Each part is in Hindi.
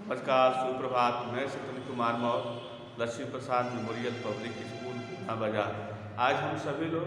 नमस्कार, सुप्रभात। मैं सत्येंद्र कुमार मौर्य, लक्ष्मी प्रसाद मेमोरियल पब्लिक स्कूल, पूना बाजार। आज हम सभी लोग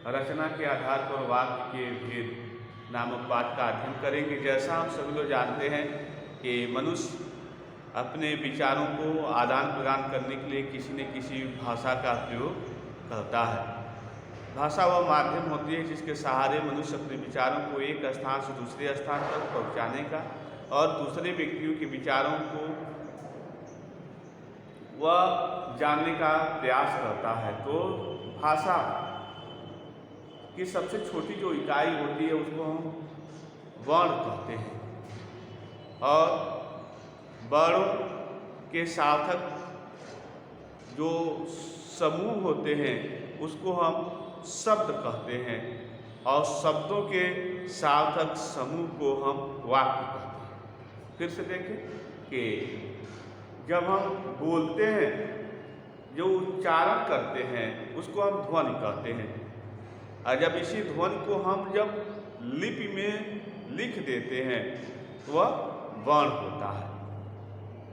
रचना के आधार पर वाक्य के भेद नामक पाठ का अध्ययन करेंगे। जैसा हम सभी लोग जानते हैं कि मनुष्य अपने विचारों को आदान प्रदान करने के लिए किसी न किसी भाषा का प्रयोग करता है। भाषा वह माध्यम होती है जिसके सहारे मनुष्य अपने विचारों को एक स्थान से दूसरे स्थान तक पहुंचाने का और दूसरे व्यक्तियों के विचारों को वह जानने का प्रयास करता है। तो भाषा की सबसे छोटी जो इकाई होती है उसको हम वर्ण कहते हैं, और वर्णों के सार्थक जो समूह होते हैं उसको हम शब्द कहते हैं, और शब्दों के सार्थक समूह को हम वाक्य कहते हैं। फिर से देखें कि जब हम बोलते हैं, जो उच्चारण करते हैं उसको हम ध्वनि कहते हैं, और जब इसी ध्वनि को हम जब लिपि में लिख देते हैं तो वह वर्ण होता है।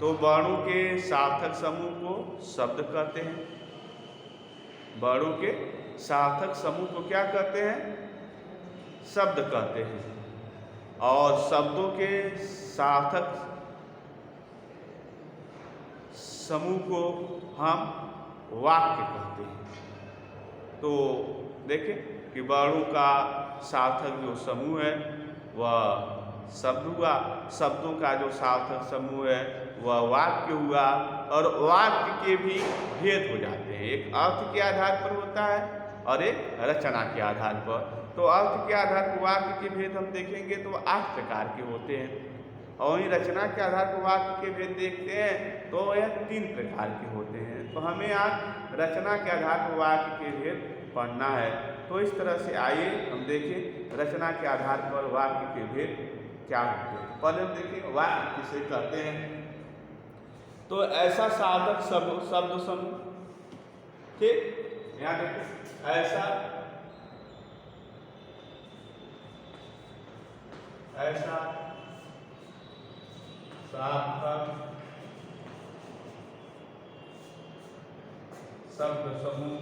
तो वर्णों के सार्थक समूह को शब्द कहते हैं। वर्णों के सार्थक समूह को क्या कहते हैं? शब्द कहते हैं। और शब्दों के सार्थक समूह को हम वाक्य कहते हैं। तो देखें कि वर्णों का सार्थक जो समूह है वह शब्द हुआ, शब्दों का जो सार्थक समूह है वह वाक्य हुआ, और वाक्य के भी भेद हो जाते हैं। एक अर्थ के आधार पर होता है और एक रचना के आधार पर। तो अर्थ के आधार पर वाक्य के भेद हम देखेंगे तो 8 प्रकार के होते हैं, और वहीं रचना के आधार पर वाक्य के भेद देखते हैं तो यह 3 प्रकार के होते हैं। तो हमें आज रचना के आधार पर वाक्य के भेद पढ़ना है। तो इस तरह से आइए हम देखें रचना के आधार पर वाक्य के भेद क्या होते हैं। पहले हम देखें वाक्य किसे कहते हैं। तो ऐसा सार्थक शब्द समूह, ठीक, यहाँ देखो ऐसा सार्थक शब्द समूह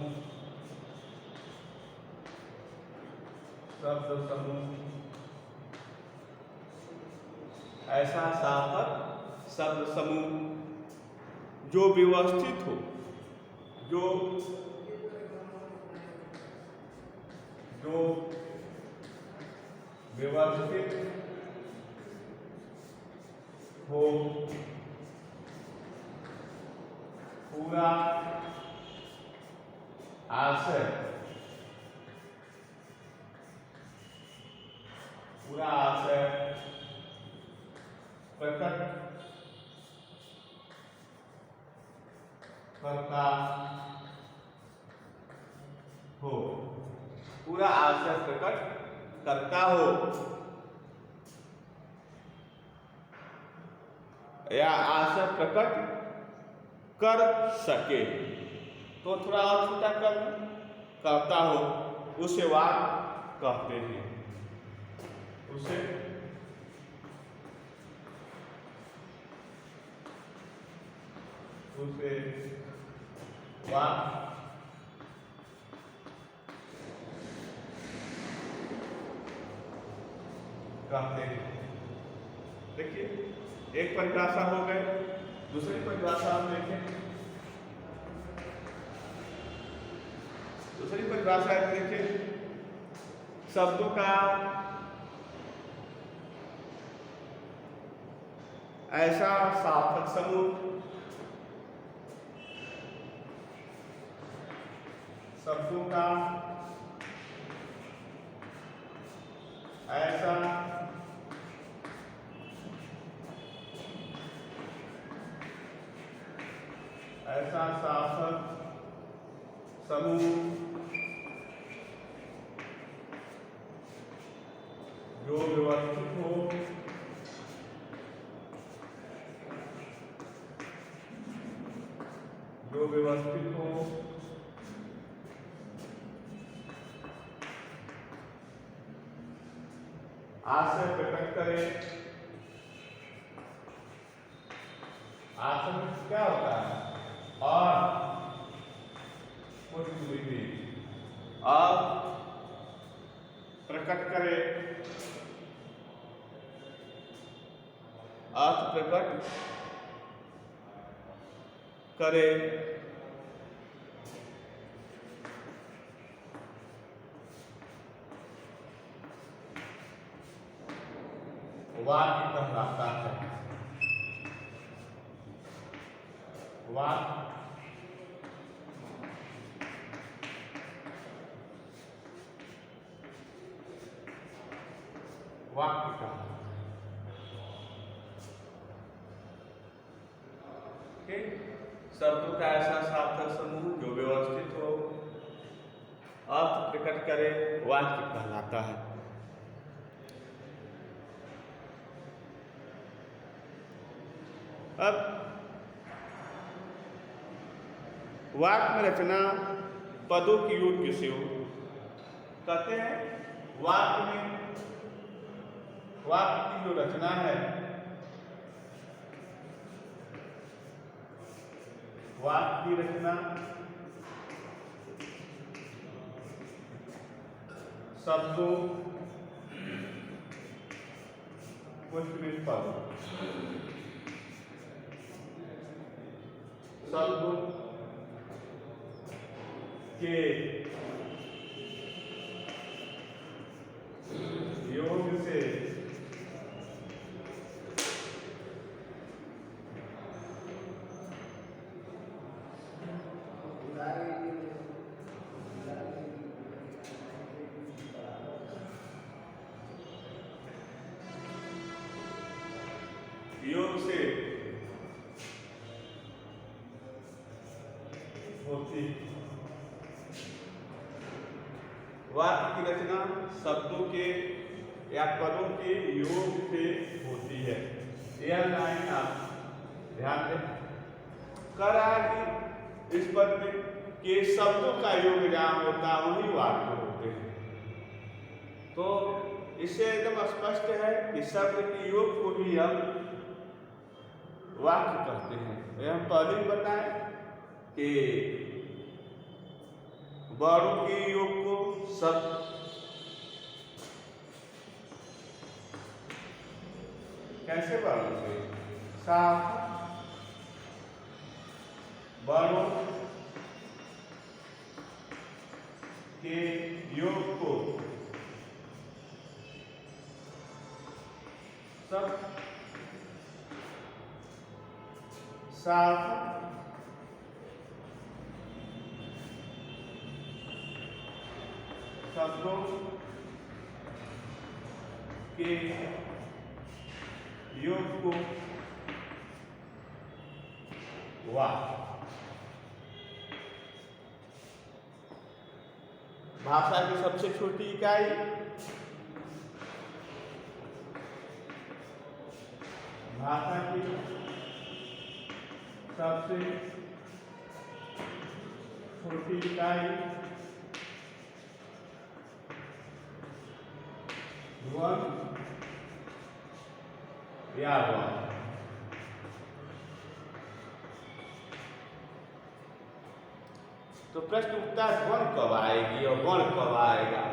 ऐसा सार्थक शब्द समूह जो व्यवस्थित हो, जो व्यवस्थित हो, पूरा आशय प्रकट करता हो, पूरा आशय प्रकट करता हो, या आशय प्रकट कर सके। तो थोड़ा और छोटा करता हो उसे वाक्य कहते हैं। उसे वाक्य कहते हैं। देखिए एक परिभाषा हो गई, दूसरी परिभाषा हम देखें। दूसरी परिभाषा देखें, शब्दों का ऐसा सार्थक समूह, शब्दों का ऐसा सार्थक समूह जो व्यवस्थित हो, आशय प्रकट करे, आसन में क्या होता है? और पुष्पविधि और प्रकट करे, अर्थ प्रकट करे, वाक्य कहलाता है। वाक्य वाक्य कहलाता है। शब्दों का ऐसा सार्थक समूह जो व्यवस्थित हो, अर्थ प्रकट करे, वाक्य कहलाता है। अब वाक्य में रचना पदों की योग्य से हो। कहते हैं वाक्य में, वाक्य की जो रचना है, वाक्य की रचना शब्दों, पुष्पविधि पद, शब्दों के योग से होती। वाक्य की रचना शब्दों के या पदों के योग से होती है। यह लाइन आप ध्यान दें। कह रहा है कि इस पद में कि शब्दों का योग जहाँ होता है वही वाक्य होते हैं। तो इससे एकदम स्पष्ट है कि शब्द के योग को भी हम वाक्य कहते हैं। यह हम पहले ही बताएं कि वर्णों के योग को शब्द कैसे वर्णों से साफ वर्णों के योग को सब साफ शब्दों के योग को वाक्य। भाषा की सबसे छोटी इकाई भाषा की सबसे छोटी इकाई ध्वनि या ध्वनि। तो प्रश्न उठता है ध्वनि कब आएगी और वर्ण कब आएगा?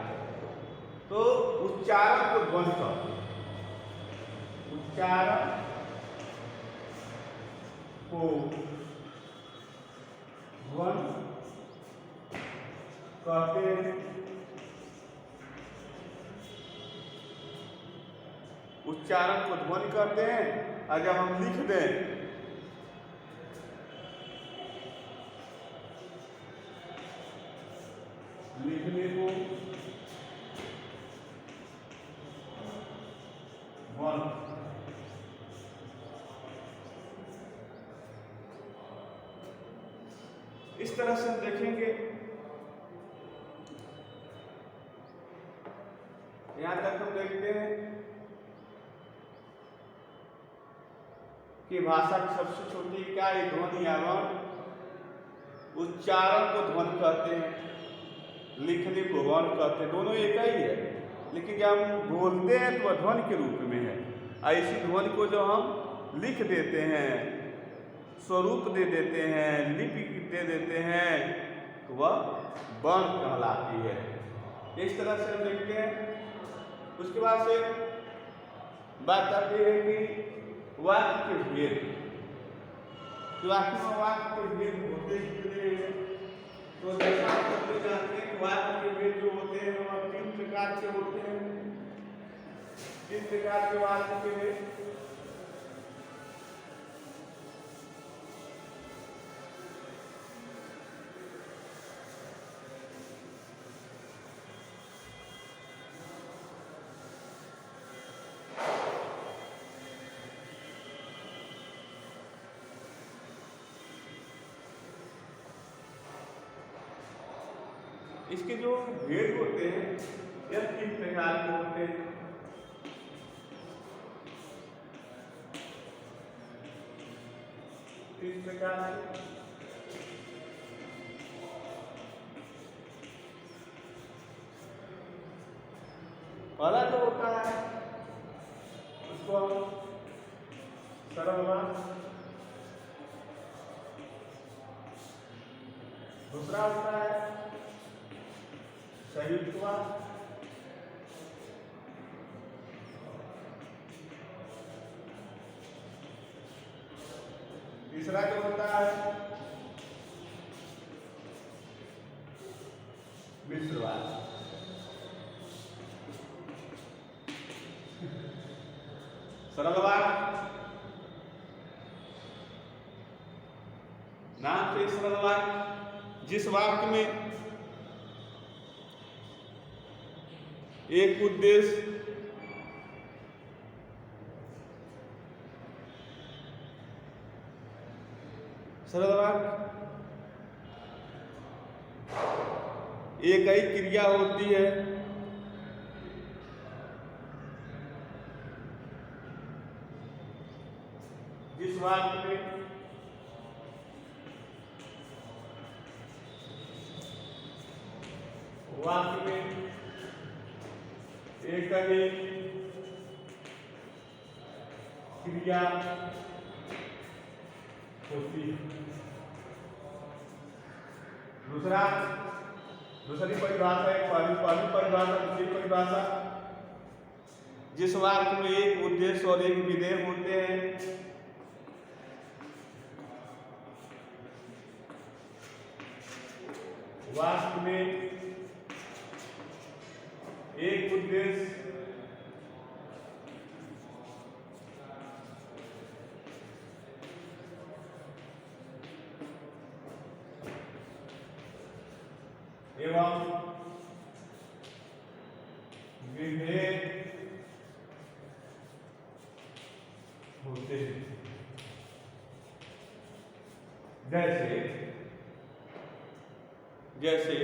तो उच्चारण को ध्वनि कहते हैं। उच्चारण को ध्वनि कहते हैं। उच्चारण को ध्वनि कहते हैं। और जब हम लिख दें लिखने को ध्वनि। इस तरह से हम देखेंगे। यहां तक हम देखते हैं कि भाषा की सबसे छोटी इकाई ध्वनि या वर्ण। उच्चारण को ध्वनि कहते हैं, लिखने को वर्ण कहते हैं। दोनों एक ही है, लेकिन जब हम बोलते हैं तो वह ध्वनि के रूप में है। ऐसी ध्वनि को जो हम लिख देते हैं स्वरूप दे देते हैं, लिपि दे देते हैं, तो वह वर्ण कहलाती है। इस तरह से हम देखते हैं। उसके बाद से बात आती है कि वाक्य के भेद। तो आखिर में वाक्य के भेद होते कितने हैं? तो जैसा आप सब जानते हैं कि वाक्य के भेद जो होते हैं वह 3 प्रकार के होते हैं। 3 प्रकार के वाक्य के भेद। इसके जो भेद होते हैं यह 3 प्रकार के होते हैं। किस प्रकार से? पहला जो होता है उसको सरल वाक्य, दूसरा होता है संयुक्त वाक्य, तीसरा जो होता है मिश्र वाक्य। सरल वाक्य नाम से सरल वाक्य, जिस वाक्य में एक उद्देश्य सरल वाक्य एक ही क्रिया होती है, जिस वाक्य में एक ही क्रिया होती है। दूसरी परिभाषा है, पहली परिभाषा, दूसरी परिभाषा, जिस वाक्य में एक उद्देश्य और एक विधेय होते हैं, वाक्य में एक उद्देश्य एवं विधेय होते हैं। जैसे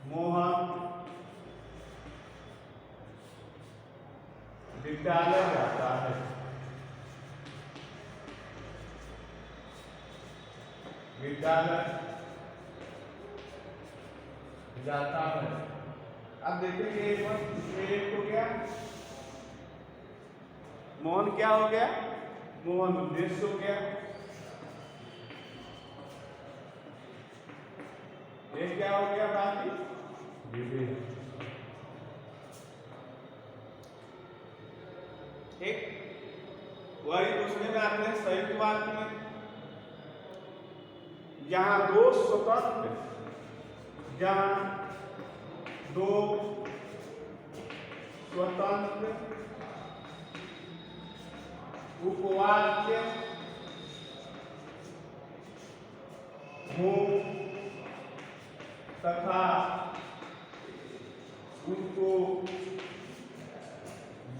मोहन विद्यालय जाता है। विद्यालय जाता है। अब देखेंगे एक हो गया, मोहन क्या हो गया? मोहन उद्देश्य हो गया। ये क्या हो गया? बाकी विधेय। ठीक, वही दूसरे में आते हैं संयुक्त वाक्य में, जहां दो स्वतंत्र उपवाक्य हो तथा उनको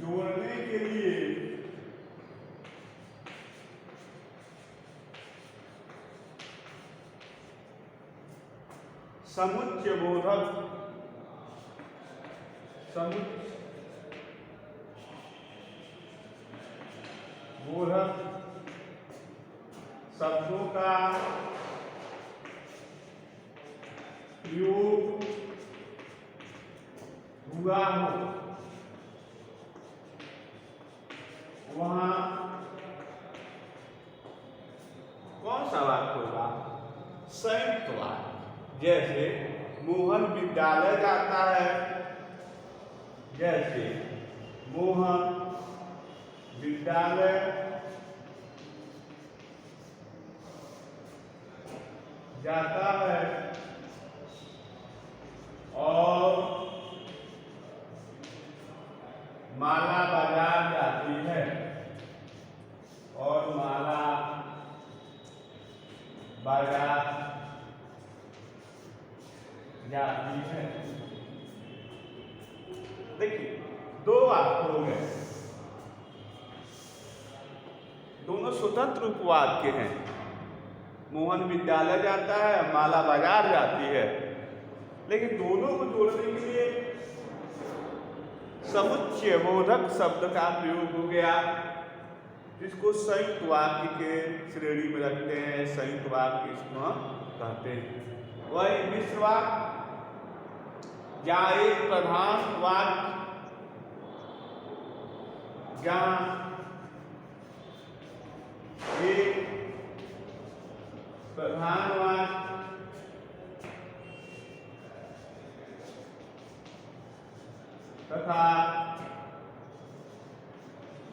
जोड़ने के लिए समुच्चय बोधक शब्दों का प्रयोग हुआ हो, वहां कौन सा वाक्य होगा? संयुक्त वाक्य। जैसे मोहन विद्यालय जाता है, जैसे मोहन विद्यालय जाता है और माला बाजार जाती है, और माला बाजार जाती है। देखिए, दो वाक्य हो गए, दोनों स्वतंत्र उपवाक्य हैं। मोहन विद्यालय जाता है, माला बाजार जाती है, लेकिन दोनों को जोड़ने के लिए समुच्चय बोधक शब्द का प्रयोग हो गया, जिसको संयुक्त वाक्य के श्रेणी में रखते हैं, संयुक्त वाक्य इसको हम कहते हैं। वही मिश्र वाक्य, जहाँ एक प्रधान वाक्य, जहाँ एक प्रधान वाक्य तथा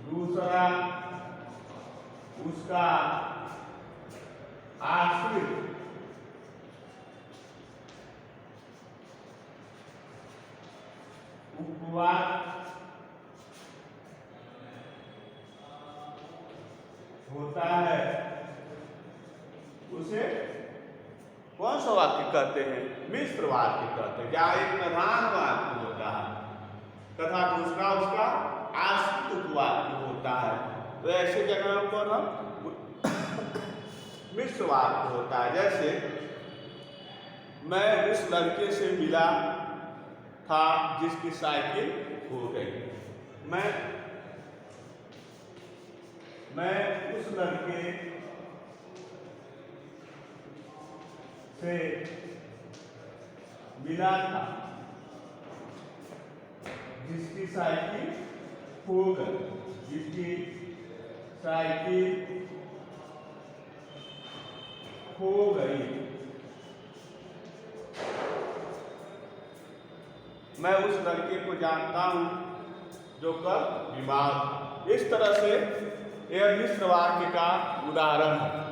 दूसरा उसका आश्रित उपवाक्य होता है, उसे कौन सा वाक्य कहते हैं? मिश्र वाक्य कहते हैं। जहाँ एक प्रधान वाक्य होता है तथा दूसरा उसका आश्रित उपवाक्य होता है, तो ऐसे जगह पर हम मिश्र वाक्य होता है। जैसे मैं उस लड़के से मिला था जिसकी साइकिल खो गई। मैं उस लड़के से मिला था जिसकी साइकिल खो गई, जिसकी साइकिल खो गई। मैं उस लड़के को जानता हूं जो कल बीमार था। इस तरह से यह मिश्र वाक्य का उदाहरण है।